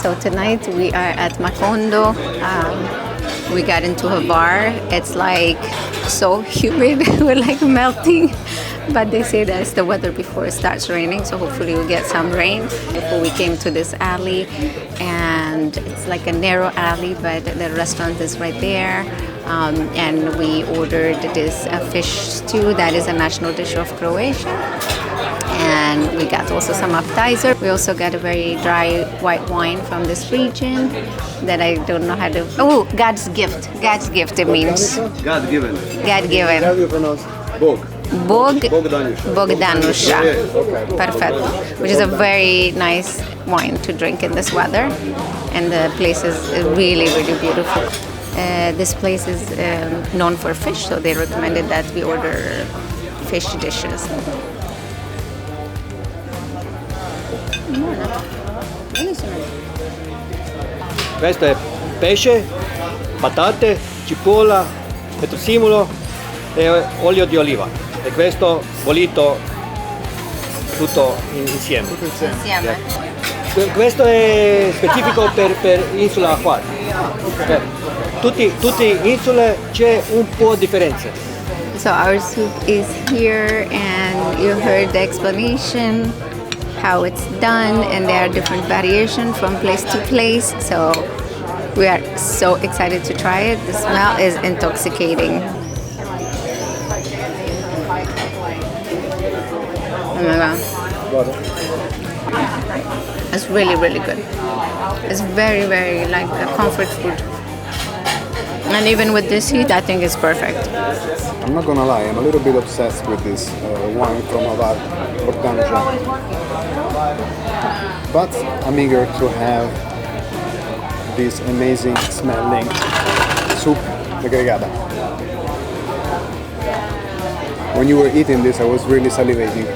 So tonight we are at Macondo. We got into Hvar. It's like so humid, we're like melting. But they say that's the weather before it starts raining, so hopefully we'll get some rain. Before we came to this alley, and it's like a narrow alley, but the restaurant is right there. And we ordered this fish stew that is a national dish of Croatia. And we got also some appetizer. We also got a very dry white wine from this region that I don't know how to... Oh, God's gift. God's gift, it means. God given. God given. How do you pronounce Bog? Bogdanusha. Perfect. Which is a very nice wine to drink in this weather. And the place is really, really beautiful. This place is known for fish, so they recommended that we order fish dishes. Questo è pesce, patate, cipolla, petrosimulo e olio di oliva. E questo bollito tutto insieme. Insieme. Questo è specifico per Isola Hvar. Tutte isole c'è un po' di differenza. So our soup is here, and you heard the explanation how it's done, and there are different variations from place to place. So we are so excited to try it. The smell is intoxicating. Oh my god. It's really, really good. It's very, very like a comfort food. And even with this heat, I think it's perfect. I'm not gonna lie, I'm a little bit obsessed with this wine from Hvar, Bogdanusha. But I'm eager to have this amazing smelling soup de gregata. When you were eating this, I was really salivating.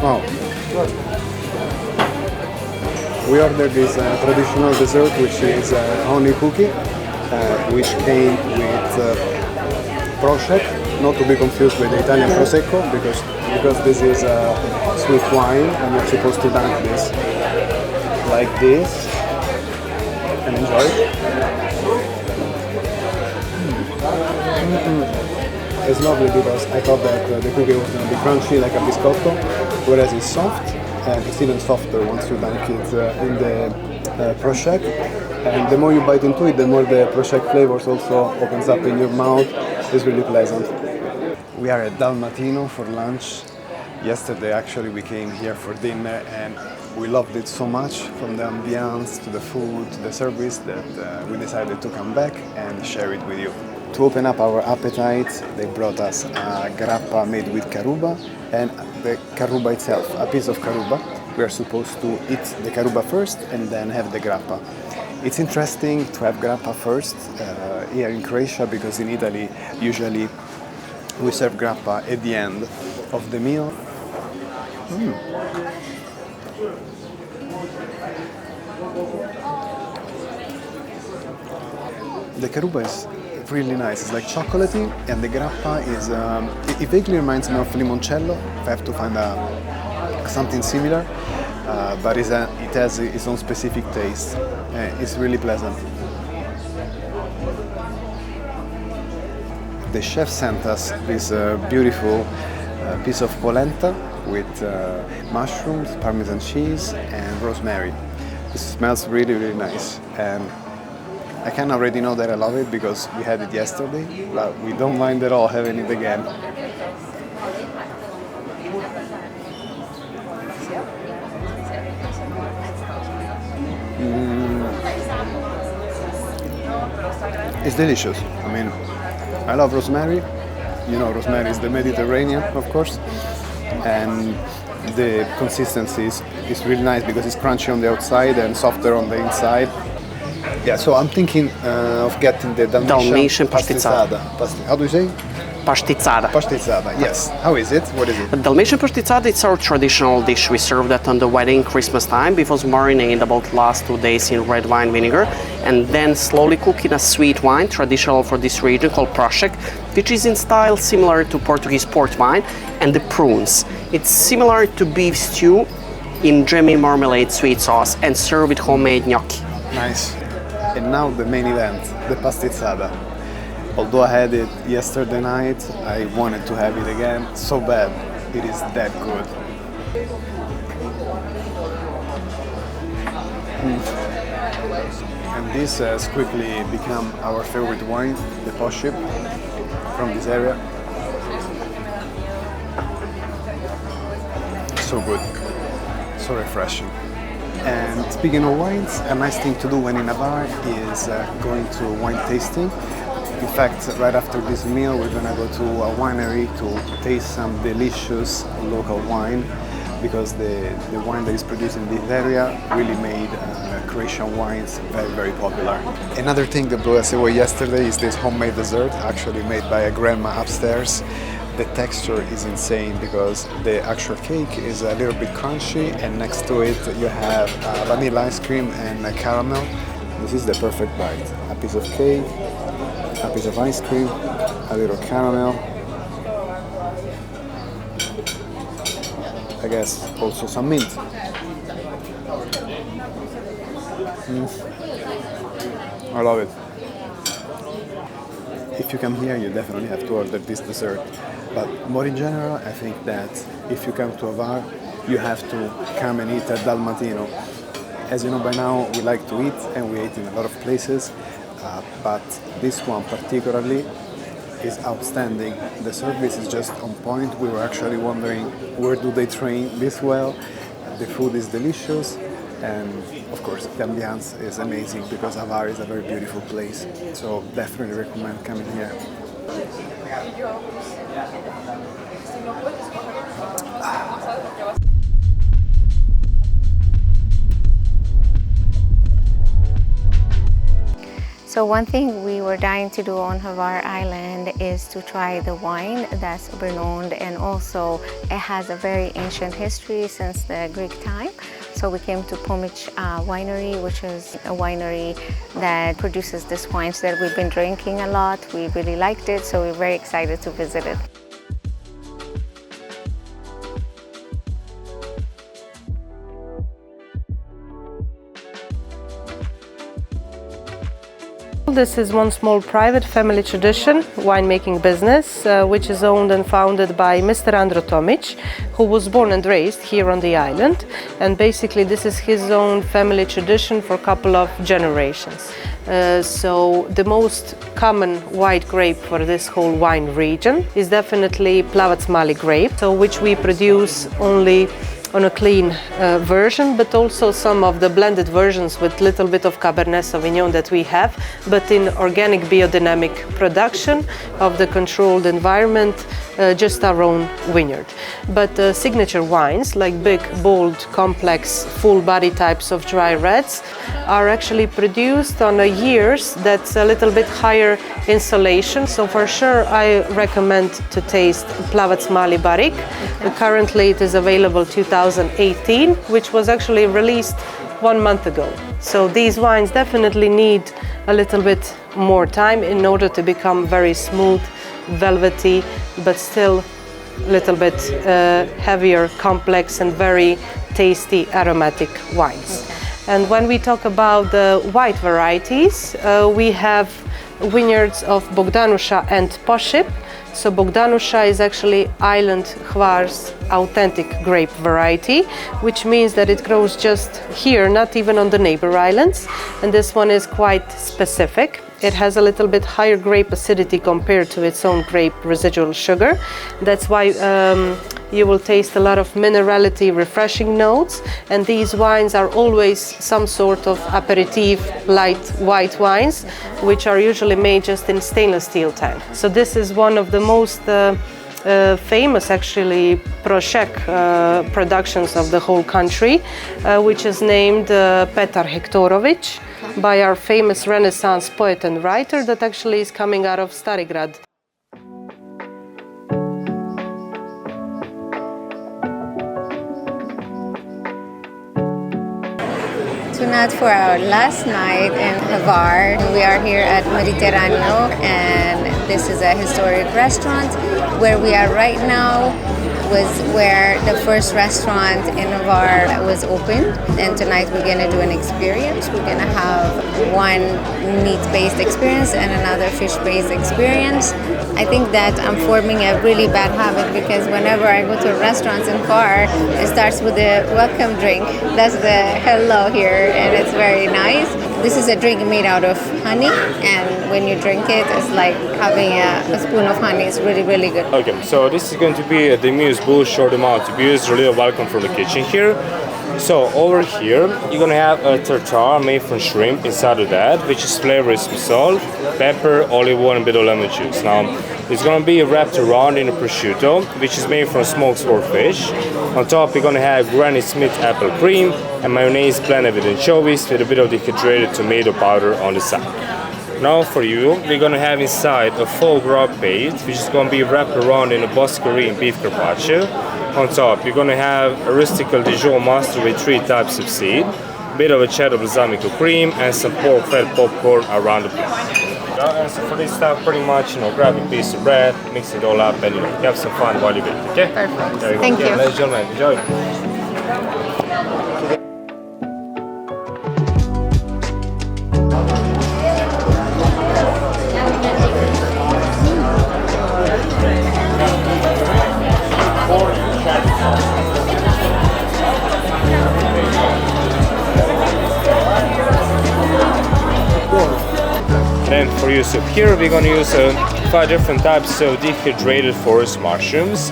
Oh. We ordered this traditional dessert, which is honey cookie, which came with prosek, not to be confused with the Italian prosecco, because this is sweet wine, and you're supposed to dunk this like this and enjoy it. It's lovely because I thought that the cookie was going to be crunchy like a biscotto, whereas it's soft, and it's even softer once you dunk it in the prosek. And the more you bite into it, the more the prosek flavors also opens up in your mouth. It's really pleasant. We are at Dalmatino for lunch. Yesterday actually we came here for dinner, and we loved it so much, from the ambience to the food to the service, that we decided to come back and share it with you. To open up our appetite, they brought us a grappa made with caruba, and the caruba itself, a piece of caruba. We are supposed to eat the caruba first and then have the grappa. It's interesting to have grappa first here in Croatia, because in Italy usually we serve grappa at the end of the meal. The caruba is really nice. It's like chocolatey, and the grappa is it vaguely reminds me of limoncello. If I have to find something similar, but it has its own specific taste. It's really pleasant. The chef sent us this beautiful piece of polenta with mushrooms, Parmesan cheese, and rosemary. It smells really, really nice, and I can already know that I love it because we had it yesterday, but we don't mind at all having it again. It's delicious. I mean, I love rosemary. You know, rosemary is the Mediterranean, of course, and the consistency is really nice because it's crunchy on the outside and softer on the inside. Yeah, so I'm thinking of getting the Dalmatian Dalmatian pasticciata. How do you say? pastitsada. Pastitsada, yes. How is it? What is it? Dalmatian pastitsada, it's our traditional dish. We serve that on the wedding, Christmas time. It was marinated about last 2 days in red wine vinegar and then slowly cooked in a sweet wine, traditional for this region, called Prošek, which is in style similar to Portuguese port wine, and the prunes. It's similar to beef stew in jammy marmalade sweet sauce and served with homemade gnocchi. Nice. And now the main event, the pastitsada. Although I had it yesterday night, I wanted to have it again so bad. It is that good. And this has quickly become our favorite wine, the Poship, from this area. So good, so refreshing. And speaking of wines, a nice thing to do when in a bar is going to wine tasting. In fact, right after this meal, we're gonna go to a winery to taste some delicious local wine, because the wine that is produced in this area really made Croatian wines very, very popular. Another thing that blew us away yesterday is this homemade dessert, actually made by a grandma upstairs. The texture is insane because the actual cake is a little bit crunchy, and next to it you have vanilla ice cream and caramel. This is the perfect bite. A piece of cake, a piece of ice cream, a little caramel. I guess also some mint. I love it. If you come here, you definitely have to order this dessert. But more in general, I think that if you come to Hvar, you have to come and eat at Dalmatino. As you know by now, we like to eat, and we eat in a lot of places, but this one particularly is outstanding. The service is just on point. We were actually wondering, where do they train this well? The food is delicious, and of course the ambiance is amazing because Hvar is a very beautiful place. So definitely recommend coming here. So one thing we were dying to do on Hvar Island is to try the wine that's renowned, and also it has a very ancient history since the Greek time. So we came to Pomic Winery, which is a winery that produces these wines that we've been drinking a lot. We really liked it, so we're very excited to visit it. This is one small private family tradition winemaking business, which is owned and founded by Mr. Andro Tomic, who was born and raised here on the island. And basically this is his own family tradition for a couple of generations. So the most common white grape for this whole wine region is definitely Plavac Mali grape, so which we produce only on a clean version, but also some of the blended versions with little bit of Cabernet Sauvignon that we have, but in organic biodynamic production of the controlled environment, just our own vineyard. But signature wines like big, bold, complex, full body types of dry reds are actually produced on a years that's a little bit higher insulation. So for sure I recommend to taste Plavac Mali Barik. Currently it is available 2018, which was actually released 1 month ago. So these wines definitely need a little bit more time in order to become very smooth, velvety, but still a little bit heavier, complex and very tasty aromatic wines. And when we talk about the white varieties, we have vineyards of Bogdanusha and Poship. So Bogdanusha is actually island Hvar's authentic grape variety, which means that it grows just here, not even on the neighbor islands. And this one is quite specific. It has a little bit higher grape acidity compared to its own grape residual sugar. That's why you will taste a lot of minerality, refreshing notes. And these wines are always some sort of aperitif, light white wines, which are usually made just in stainless steel tank. So this is one of the most famous actually Prošek productions of the whole country, which is named Petar Hektorović by our famous Renaissance poet and writer that actually is coming out of Starigrad. tonight for our last night in Hvar. We are here at Mediterraneo, and this is a historic restaurant. Where we are right now was where the first restaurant in Hvar was opened, and tonight we're gonna do an experience. We're gonna have one meat-based experience and another fish-based experience. I think that I'm forming a really bad habit because whenever I go to restaurants in Hvar, it starts with a welcome drink. That's the hello here, and it's very nice. This is a drink made out of honey, and when you drink it, it's like having a spoon of honey. It's really, really good. Okay, so this is going to be a demi-bouche short amount to be really welcome from the kitchen here. So over here, you're gonna have a tartare made from shrimp inside of that, which is flavored with salt, pepper, olive oil, and a bit of lemon juice. Now, it's gonna be wrapped around in a prosciutto, which is made from smoked swordfish. On top, you're gonna have Granny Smith apple cream and mayonnaise blended with anchovies with a bit of dehydrated tomato powder on the side. Now for you, we're gonna have inside a foie gras paste, which is gonna be wrapped around in a Boscarine beef carpaccio. On top, you're gonna have a rustical Dijon mustard with 3 types of seed, a bit of a cheddar balsamico cream, and some pork fat popcorn around the plate. And so for this stuff, pretty much, grab a piece of bread, mix it all up, and have some fun while you eat. Okay? Perfect. Thank you. Ladies and gentlemen, enjoy. Then for your soup here, we're going to use 5 different types of dehydrated forest mushrooms.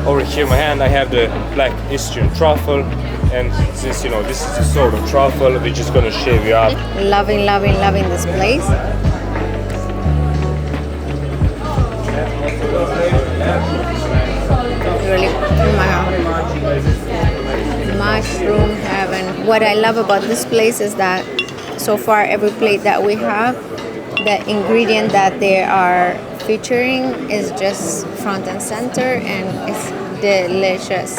Over here in my hand I have the black Eastern truffle, and since this is a sort of truffle, we're just going to shave you up. Loving, loving, loving this place. Really, mushroom heaven. What I love about this place is that so far every plate that we have, the ingredient that they are featuring is just front and center, and it's delicious.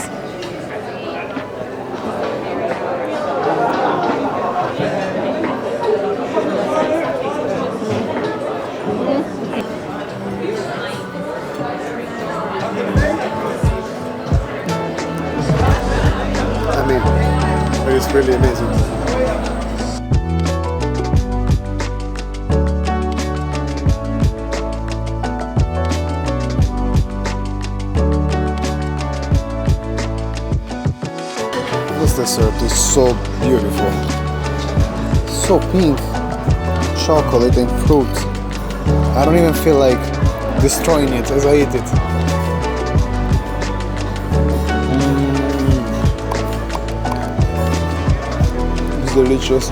I mean, it's really amazing. This dessert is so beautiful, so pink, chocolate and fruit. I don't even feel like destroying it as I eat it. It's delicious.